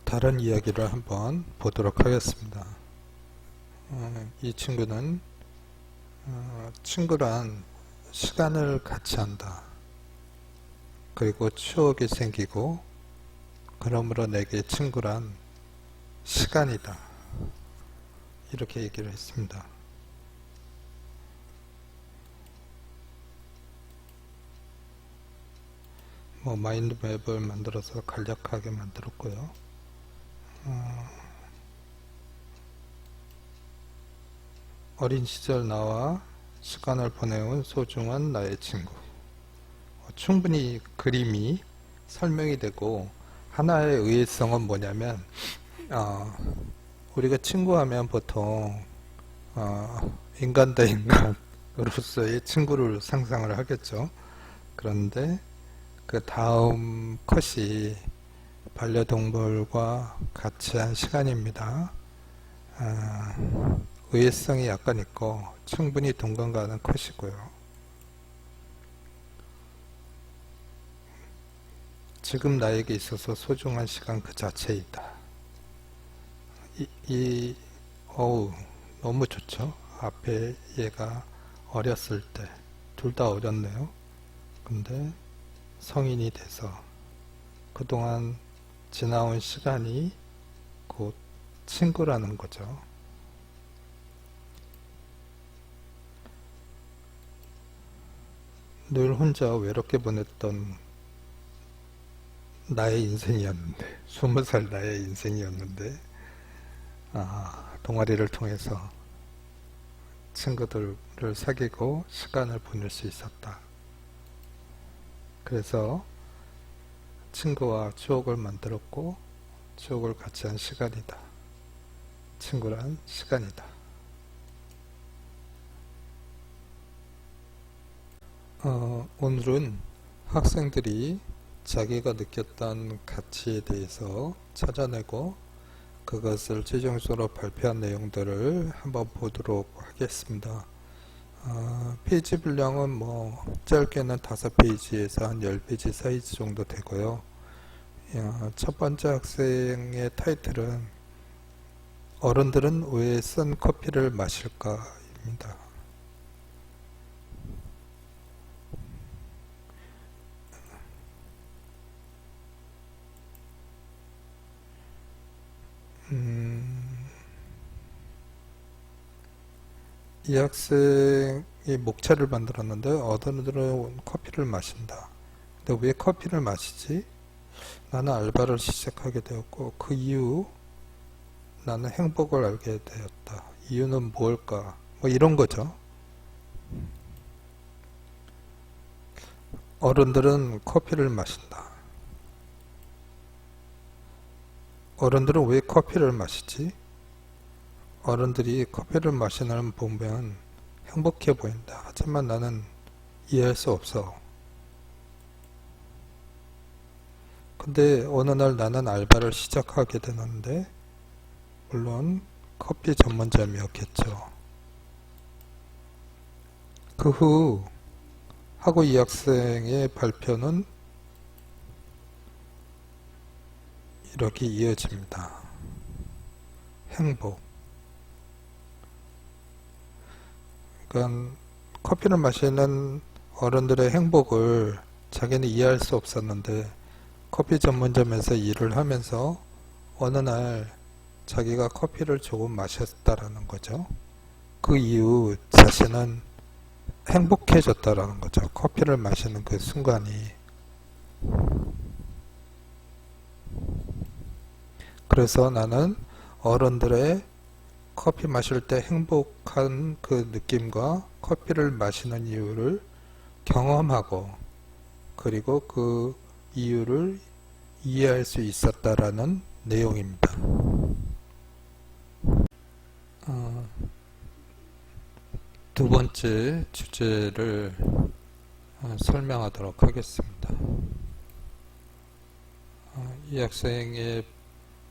다른 이야기를 한번 보도록 하겠습니다. 이 친구는 친구란 시간을 같이 한다. 그리고 추억이 생기고 그러므로 내게 친구란 시간이다. 이렇게 얘기를 했습니다. 마인드맵을 만들어서 간략하게 만들었고요. 어린 시절 나와 시간을 보내온 소중한 나의 친구. 충분히 그림이 설명이 되고, 하나의 의외성은 뭐냐면 우리가 친구하면 보통 인간 대 인간으로서의 친구를 상상을 하겠죠. 그런데 그 다음 컷이 반려동물과 같이 한 시간입니다. 의외성이 약간 있고 충분히 동감 가는 컷이고요. 지금 나에게 있어서 소중한 시간 그 자체이다. 너무 좋죠. 앞에 얘가 어렸을 때 둘 다 어렸네요. 근데 성인이 돼서 그동안 지나온 시간이 곧 친구라는 거죠. 늘 혼자 외롭게 보냈던 나의 인생이었는데, 20살 나의 인생이었는데, 동아리를 통해서 친구들을 사귀고 시간을 보낼 수 있었다. 그래서 친구와 추억을 만들었고 추억을 같이 한 시간이다. 친구란 시간이다. 오늘은 학생들이 자기가 느꼈던 가치에 대해서 찾아내고 그것을 최종적으로 발표한 내용들을 한번 보도록 하겠습니다. 페이지 분량은 짧게는 5페이지에서 한 10페이지 사이즈 정도 되고요. 첫 번째 학생의 타이틀은 어른들은 왜 쓴 커피를 마실까? 입니다. 이 학생이 목차를 만들었는데 어른들은 커피를 마신다. 근데 왜 커피를 마시지? 나는 알바를 시작하게 되었고 그 이후 나는 행복을 알게 되었다. 이유는 뭘까? 이런 거죠. 어른들은 커피를 마신다. 어른들은 왜 커피를 마시지? 어른들이 커피를 마시는 보면 행복해 보인다. 하지만 나는 이해할 수 없어. 근데 어느 날 나는 알바를 시작하게 되는데, 물론 커피 전문점이었겠죠. 그 후 하고 이 학생의 발표는 이렇게 이어집니다. 행복. 그러니까 커피를 마시는 어른들의 행복을 자기는 이해할 수 없었는데 커피 전문점에서 일을 하면서 어느 날 자기가 커피를 조금 마셨다라는 거죠. 그 이후 자신은 행복해졌다라는 거죠. 커피를 마시는 그 순간이. 그래서 나는 어른들의 커피 마실 때 행복한 그 느낌과 커피를 마시는 이유를 경험하고 그리고 그 이유를 이해할 수 있었다라는 내용입니다. 두 번째 주제를 설명하도록 하겠습니다. 이 학생의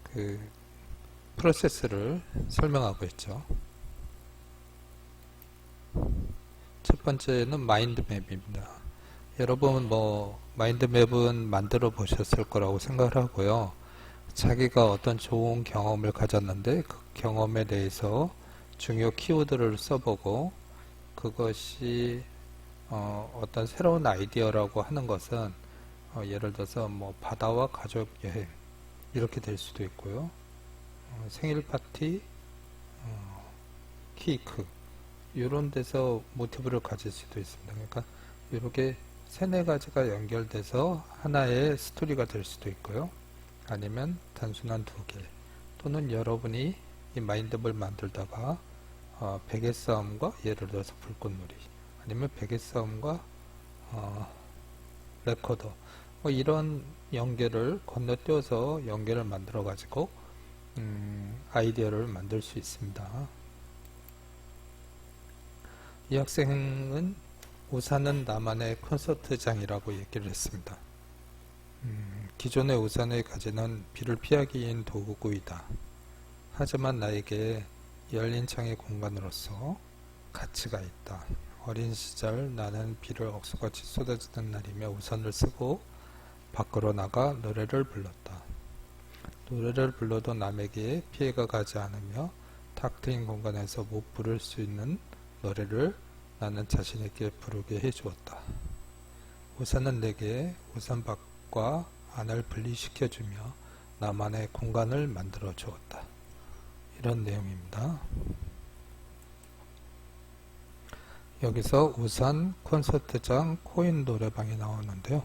그 프로세스를 설명하고 있죠. 첫 번째는 마인드맵입니다. 여러분 마인드맵은 만들어 보셨을 거라고 생각을 하고요. 자기가 어떤 좋은 경험을 가졌는데 그 경험에 대해서 중요 키워드를 써보고 그것이 어떤 새로운 아이디어라고 하는 것은 예를 들어서 뭐 바다와 가족 여행 이렇게 될 수도 있고요. 생일 파티, 케이크 이런 데서 모티브를 가질 수도 있습니다. 그러니까 이렇게 세네 가지가 연결돼서 하나의 스토리가 될 수도 있고요. 아니면 단순한 두 개, 또는 여러분이 이 마인드맵을 만들다가 베개 싸움과 예를 들어서 불꽃놀이, 아니면 베개 싸움과 레코더, 뭐 이런 연결을 건너뛰어서 연결을 만들어 가지고 아이디어를 만들 수 있습니다. 이 학생은 우산은 나만의 콘서트장이라고 얘기를 했습니다. 기존의 우산의 가지는 비를 피하기 위한 도구이다. 하지만 나에게 열린 창의 공간으로서 가치가 있다. 어린 시절 나는 비를 억수같이 쏟아지는 날이며 우산을 쓰고 밖으로 나가 노래를 불렀다. 노래를 불러도 남에게 피해가 가지 않으며 탁 트인 공간에서 못 부를 수 있는 노래를 나는 자신에게 부르게 해주었다. 우산은 내게 우산 밖과 안을 분리시켜주며 나만의 공간을 만들어 주었다. 이런 내용입니다. 여기서 우산, 콘서트장, 코인 노래방이 나오는데요.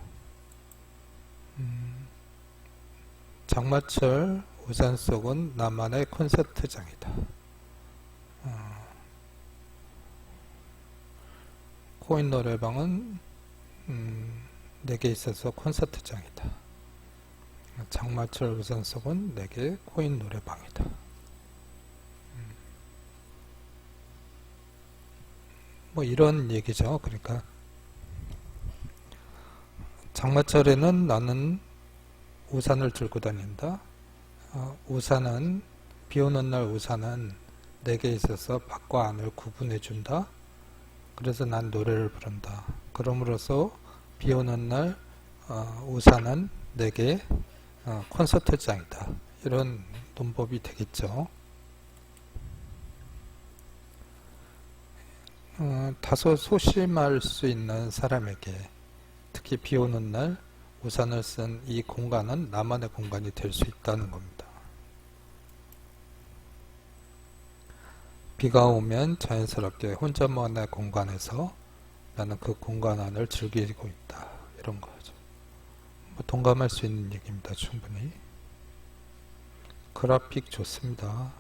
장마철 우산 속은 나만의 콘서트장이다. 코인 노래방은 내게 있어서 콘서트장이다. 장마철 우산 속은 내게 코인 노래방이다. 뭐 이런 얘기죠. 그러니까 장마철에는 나는 우산을 들고 다닌다. 우산은 비 오는 날 우산은 내게 있어서 밖과 안을 구분해 준다. 그래서 난 노래를 부른다. 그러므로서 비 오는 날 우산은 내게 콘서트장이다. 이런 논법이 되겠죠. 다소 소심할 수 있는 사람에게 특히 비 오는 날 우산을 쓴 이 공간은 나만의 공간이 될 수 있다는 겁니다. 비가 오면 자연스럽게 혼자만의 공간에서 나는 그 공간 안을 즐기고 있다. 이런 거죠. 뭐 동감할 수 있는 얘기입니다. 충분히. 그래픽 좋습니다.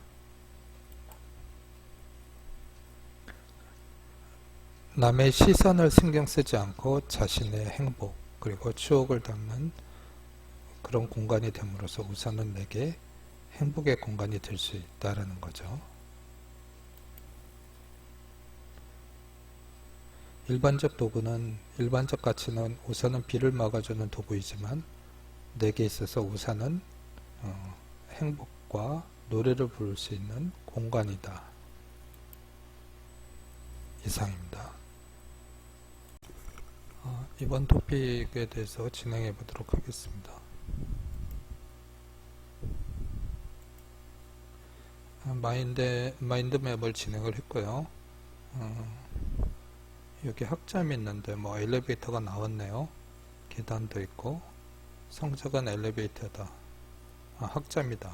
남의 시선을 신경 쓰지 않고 자신의 행복 그리고 추억을 담는 그런 공간이 됨으로써 우산은 내게 행복의 공간이 될 수 있다는 거죠. 일반적 가치는 우산은 비를 막아주는 도구이지만 내게 있어서 우산은 행복과 노래를 부를 수 있는 공간이다. 이상입니다. 이번 토픽에 대해서 진행해 보도록 하겠습니다. 마인드맵을 진행을 했고요. 여기 학점이 있는데 뭐 엘리베이터가 나왔네요. 계단도 있고 성적은 엘리베이터다. 학점이다.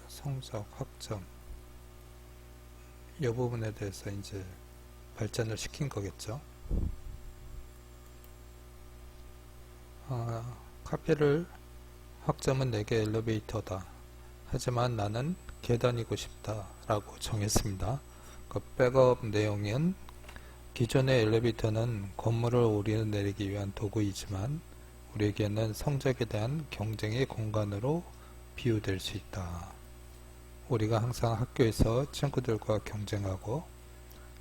성적, 학점 이 부분에 대해서 이제 발전을 시킨 거겠죠. 카피를 학점은 내게 엘리베이터다. 하지만 나는 계단이고 싶다 라고 정했습니다. 그 백업 내용은 기존의 엘리베이터는 건물을 오르내리기 위한 도구이지만 우리에게는 성적에 대한 경쟁의 공간으로 비유될 수 있다. 우리가 항상 학교에서 친구들과 경쟁하고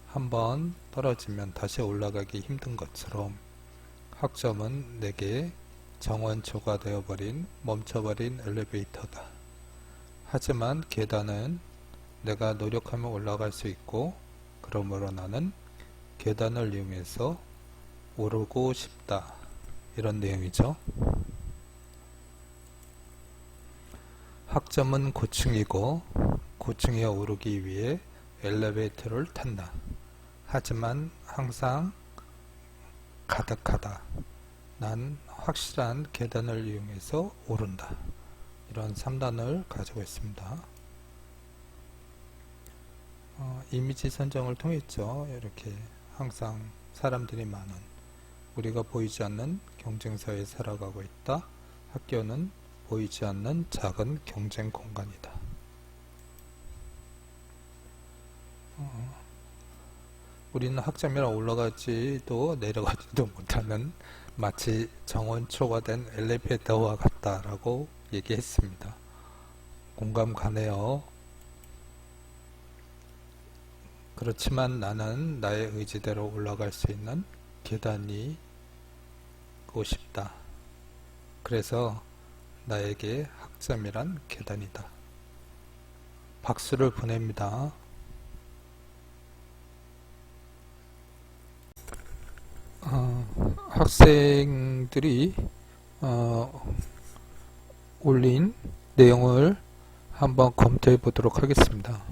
한번 떨어지면 다시 올라가기 힘든 것처럼 학점은 내게 정원초가 되어버린 멈춰버린 엘리베이터다. 하지만 계단은 내가 노력하면 올라갈 수 있고 그러므로 나는 계단을 이용해서 오르고 싶다. 이런 내용이죠. 학점은 고층이고 고층에 오르기 위해 엘리베이터를 탄다. 하지만 항상 가득하다. 난 확실한 계단을 이용해서 오른다. 이런 3단을 가지고 있습니다. 이미지 선정을 통했죠. 이렇게 항상 사람들이 많은, 우리가 보이지 않는 경쟁사회에 살아가고 있다. 학교는 보이지 않는 작은 경쟁 공간이다. 우리는 학점이라 올라가지도 내려가지도 못하는 마치 정원 초과된 엘리베이터와 같다라고 얘기했습니다. 공감 가네요. 그렇지만 나는 나의 의지대로 올라갈 수 있는 계단이 고 싶다. 그래서 나에게 학점이란 계단이다. 박수를 보냅니다. 학생들이 올린 내용을 한번 검토해 보도록 하겠습니다.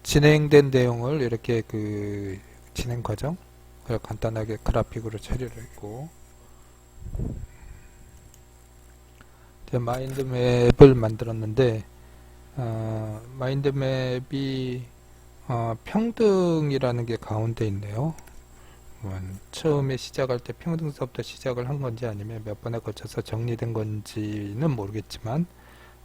진행된 내용을 이렇게 그 진행 과정 간단하게 그래픽으로 처리를 했고, 마인드맵을 만들었는데 마인드맵이 평등이라는 게 가운데 있네요. 처음에 시작할 때 평등서부터 시작을 한 건지 아니면 몇 번에 걸쳐서 정리된 건지는 모르겠지만,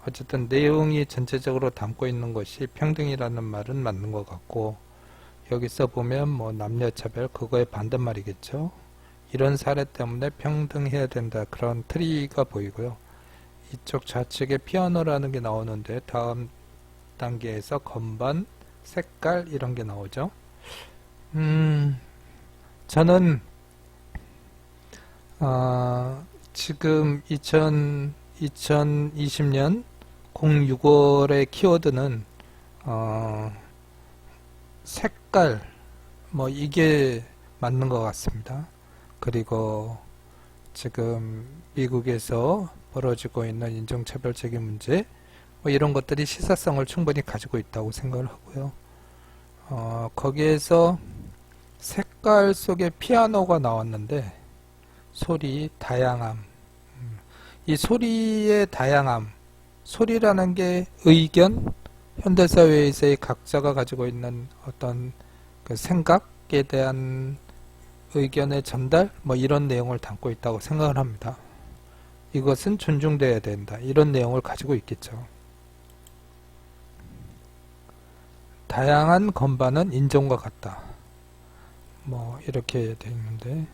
어쨌든 내용이 전체적으로 담고 있는 것이 평등이라는 말은 맞는 것 같고, 여기서 보면 뭐 남녀차별, 그거의 반대말이겠죠. 이런 사례 때문에 평등해야 된다, 그런 트리가 보이고요. 이쪽 좌측에 피아노라는 게 나오는데 다음 단계에서 건반, 색깔 이런 게 나오죠. 저는 지금 2020년 06월의 키워드는 색깔 뭐 이게 맞는 것 같습니다. 그리고 지금 미국에서 벌어지고 있는 인종차별적인 문제 뭐 이런 것들이 시사성을 충분히 가지고 있다고 생각을 하고요. 거기에서 색깔 속에 피아노가 나왔는데 소리, 다양함, 이 소리의 다양함, 소리라는 게 의견, 현대사회에서의 각자가 가지고 있는 어떤 그 생각에 대한 의견의 전달, 뭐 이런 내용을 담고 있다고 생각을 합니다. 이것은 존중되어야 된다, 이런 내용을 가지고 있겠죠. 다양한 건반은 인종과 같다, 뭐 이렇게 되어 있는데,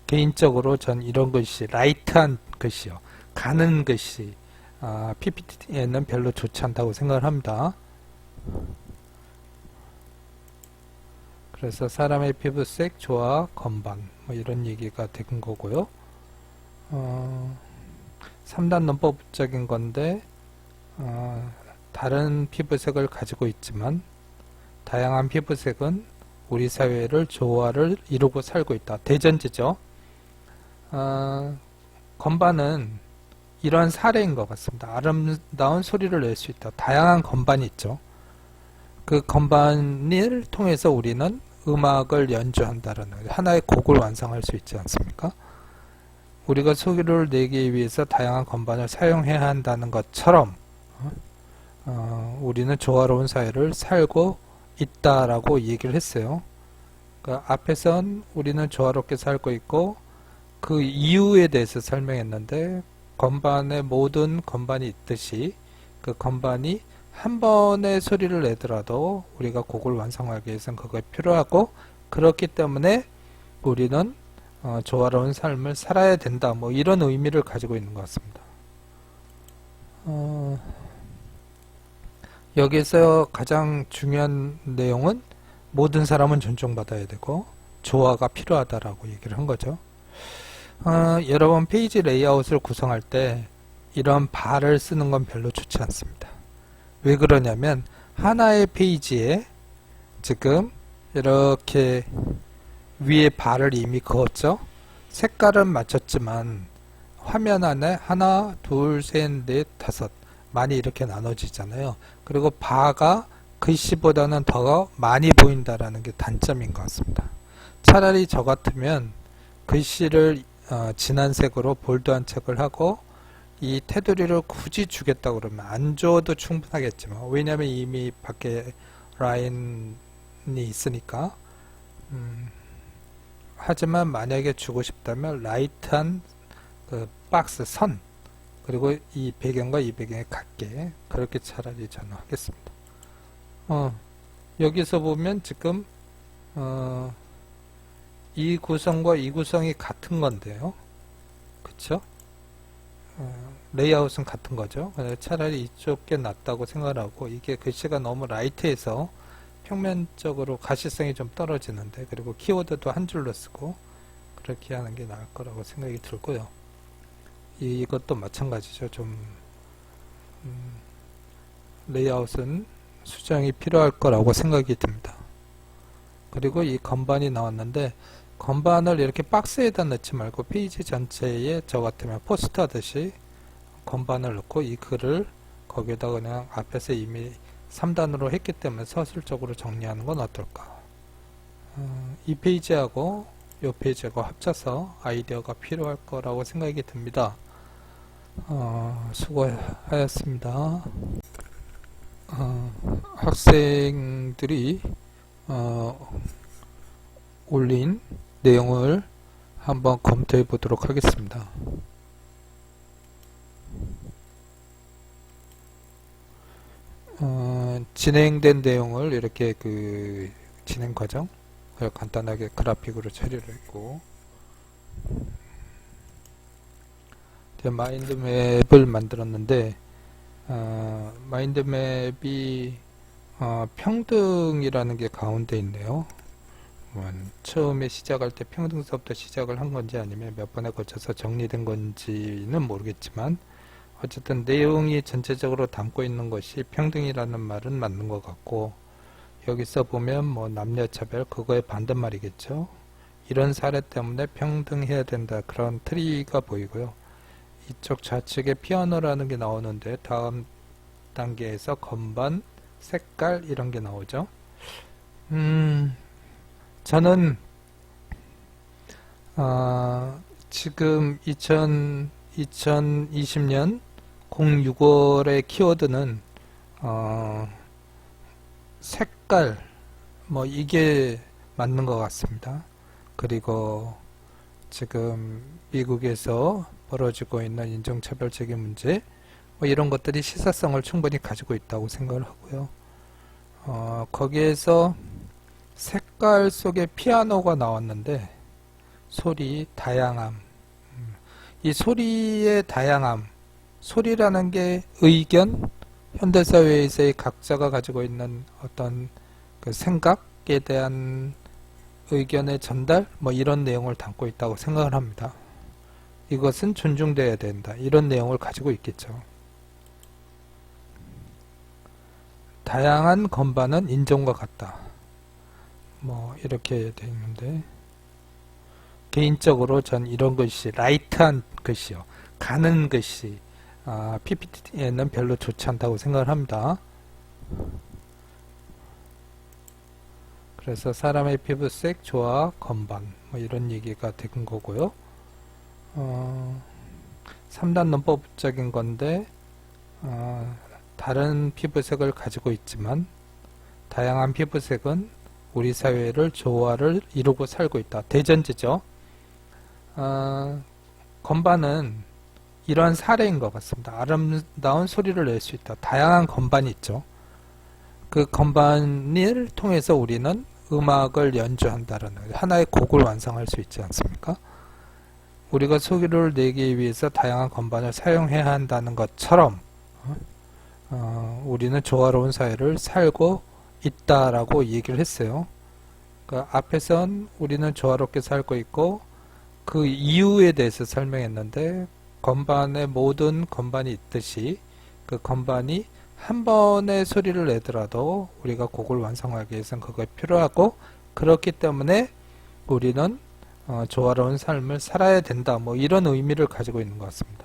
개인적으로 전 이런 글씨, 라이트한 글씨요, 가는 글씨, PPT에는 별로 좋지 않다고 생각을 합니다. 그래서 사람의 피부색, 조화, 건반 뭐 이런 얘기가 된 거고요. 3단 논법적인 건데 다른 피부색을 가지고 있지만 다양한 피부색은 우리 사회를 조화를 이루고 살고 있다. 대전제죠. 건반은 이러한 사례인 것 같습니다. 아름다운 소리를 낼 수 있다. 다양한 건반이 있죠. 그 건반을 통해서 우리는 음악을 연주한다라는 하나의 곡을 완성할 수 있지 않습니까? 우리가 소리를 내기 위해서 다양한 건반을 사용해야 한다는 것처럼 우리는 조화로운 사회를 살고 있다라고 얘기를 했어요. 그러니까 앞에선 우리는 조화롭게 살고 있고 그 이유에 대해서 설명했는데, 건반에 모든 건반이 있듯이 그 건반이 한 번의 소리를 내더라도 우리가 곡을 완성하기 위해서는 그게 필요하고, 그렇기 때문에 우리는 조화로운 삶을 살아야 된다, 뭐 이런 의미를 가지고 있는 것 같습니다. 여기서 가장 중요한 내용은 모든 사람은 존중받아야 되고 조화가 필요하다라고 얘기를 한 거죠. 여러분 페이지 레이아웃을 구성할 때 이런 바를 쓰는 건 별로 좋지 않습니다. 왜 그러냐면 하나의 페이지에 지금 이렇게 위에 바를 이미 그었죠. 색깔은 맞췄지만 화면 안에 하나, 둘, 셋, 넷, 다섯 많이 이렇게 나눠지잖아요. 그리고 바가 글씨보다는 더 많이 보인다라는 게 단점인 것 같습니다. 차라리 저 같으면 글씨를 진한 색으로 볼드한 책을 하고 이 테두리를 굳이 주겠다 그러면 안 줘도 충분하겠지만, 왜냐하면 이미 밖에 라인이 있으니까. 하지만 만약에 주고 싶다면 라이트한 그 박스 선, 그리고 이 배경과 이 배경에 같게, 그렇게 차라리 저는 하겠습니다. 여기서 보면 지금 이 구성과 이 구성이 같은 건데요, 그쵸? 레이아웃은 같은 거죠. 차라리 이쪽 게 낫다고 생각을 하고, 이게 글씨가 너무 라이트해서 평면적으로 가시성이 좀 떨어지는데, 그리고 키워드도 한 줄로 쓰고 그렇게 하는 게 나을 거라고 생각이 들고요. 이것도 마찬가지죠. 좀 레이아웃은 수정이 필요할 거라고 생각이 듭니다. 그리고 이 건반이 나왔는데, 건반을 이렇게 박스에다 넣지 말고 페이지 전체에 저 같으면 포스터 하듯이 건반을 넣고 이 글을 거기에다 그냥 앞에서 이미 3단으로 했기 때문에 서술적으로 정리하는 건 어떨까. 이 페이지하고 이 페이지하고 합쳐서 아이디어가 필요할 거라고 생각이 듭니다. 수고하였습니다. 학생들이 올린 내용을 한번 검토해 보도록 하겠습니다. 진행된 내용을 이렇게 그 진행 과정 간단하게 그래픽으로 처리를 했고, 마인드맵을 만들었는데, 마인드맵이 평등이라는 게 가운데 있네요. 처음에 시작할 때 평등서부터 시작을 한 건지 아니면 몇 번에 걸쳐서 정리된 건지는 모르겠지만, 어쨌든 내용이 전체적으로 담고 있는 것이 평등이라는 말은 맞는 것 같고, 여기서 보면 뭐 남녀차별, 그거의 반대말이겠죠. 이런 사례 때문에 평등해야 된다, 그런 트리가 보이고요. 이쪽 좌측에 피아노라는 게 나오는데, 다음 단계에서 건반, 색깔 이런 게 나오죠. 저는 지금 2020년 06월의 키워드는 색깔, 뭐 이게 맞는 것 같습니다. 그리고 지금 미국에서 벌어지고 있는 인종차별적인 문제, 뭐 이런 것들이 시사성을 충분히 가지고 있다고 생각을 하고요. 거기에서 색깔 속에 피아노가 나왔는데, 소리, 다양함, 이 소리의 다양함, 소리라는 게 의견, 현대사회에서의 각자가 가지고 있는 어떤 그 생각에 대한 의견의 전달, 뭐 이런 내용을 담고 있다고 생각을 합니다. 이것은 존중되어야 된다, 이런 내용을 가지고 있겠죠. 다양한 건반은 인종과 같다, 뭐 이렇게 되어 있는데, 개인적으로 전 이런 글씨, 라이트한 글씨요, 가는 글씨, PPT에는 별로 좋지 않다고 생각을 합니다. 그래서 사람의 피부색, 조화, 건반, 뭐 이런 얘기가 된 거고요. 3단 논법적인 건데, 다른 피부색을 가지고 있지만 다양한 피부색은 우리 사회를 조화를 이루고 살고 있다, 대전제죠. 건반은 이러한 사례인 것 같습니다. 아름다운 소리를 낼 수 있다, 다양한 건반이 있죠. 그 건반을 통해서 우리는 음악을 연주한다라는 하나의 곡을 완성할 수 있지 않습니까? 우리가 소리를 내기 위해서 다양한 건반을 사용해야 한다는 것처럼 우리는 조화로운 사회를 살고 있다라고 얘기를 했어요. 그 앞에선 우리는 조화롭게 살고 있고 그 이유에 대해서 설명했는데, 건반에 모든 건반이 있듯이 그 건반이 한 번의 소리를 내더라도 우리가 곡을 완성하기 위해서는 그거 필요하고, 그렇기 때문에 우리는 조화로운 삶을 살아야 된다. 뭐 이런 의미를 가지고 있는 것 같습니다.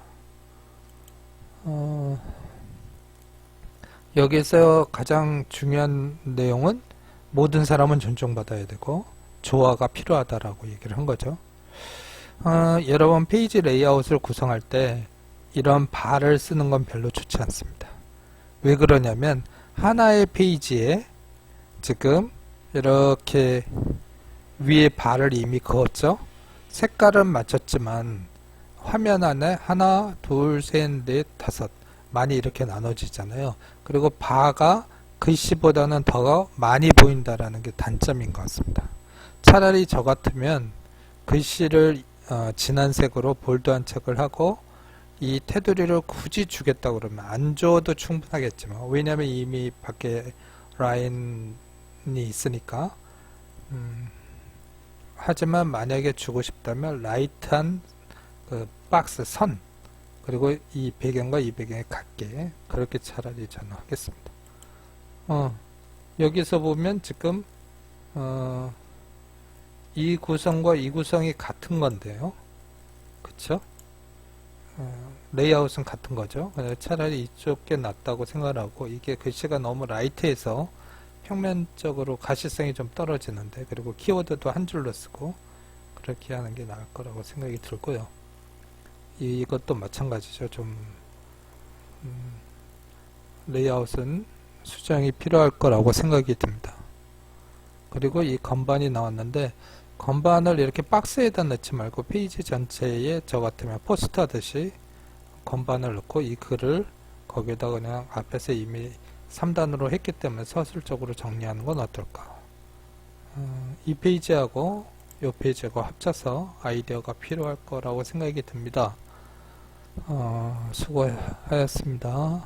여기서 가장 중요한 내용은 모든 사람은 존중받아야 되고 조화가 필요하다라고 얘기를 한 거죠. 여러분 페이지 레이아웃을 구성할 때 이런 바를 쓰는 건 별로 좋지 않습니다. 왜 그러냐면 하나의 페이지에 지금 이렇게 위에 바를 이미 그었죠. 색깔은 맞췄지만 화면 안에 하나, 둘, 셋, 넷, 다섯 많이 이렇게 나눠지잖아요. 그리고 바가 글씨보다는 더 많이 보인다라는 게 단점인 것 같습니다. 차라리 저 같으면 글씨를 진한 색으로 볼드한 책을 하고 이 테두리를 굳이 주겠다 그러면 안 줘도 충분하겠지만 왜냐하면 이미 밖에 라인이 있으니까 하지만 만약에 주고 싶다면 라이트한 그 박스 선 그리고 이 배경과 이 배경에 같게 그렇게 차라리 저는 하겠습니다. 여기서 보면 지금 이 구성과 이 구성이 같은 건데요. 그쵸? 레이아웃은 같은 거죠. 차라리 이쪽 게 낫다고 생각하고 이게 글씨가 너무 라이트해서 평면적으로 가시성이 좀 떨어지는데 그리고 키워드도 한 줄로 쓰고 그렇게 하는 게 나을 거라고 생각이 들고요. 이것도 마찬가지죠. 좀 레이아웃은 수정이 필요할 거라고 생각이 듭니다. 그리고 이 건반이 나왔는데 건반을 이렇게 박스에다 넣지 말고 페이지 전체에 저 같으면 포스트 하듯이 건반을 넣고 이 글을 거기에다 그냥 앞에서 이미 3단으로 했기 때문에 서술적으로 정리하는 건 어떨까. 이 페이지하고 이 페이지하고 합쳐서 아이디어가 필요할 거라고 생각이 듭니다. 수고하셨습니다.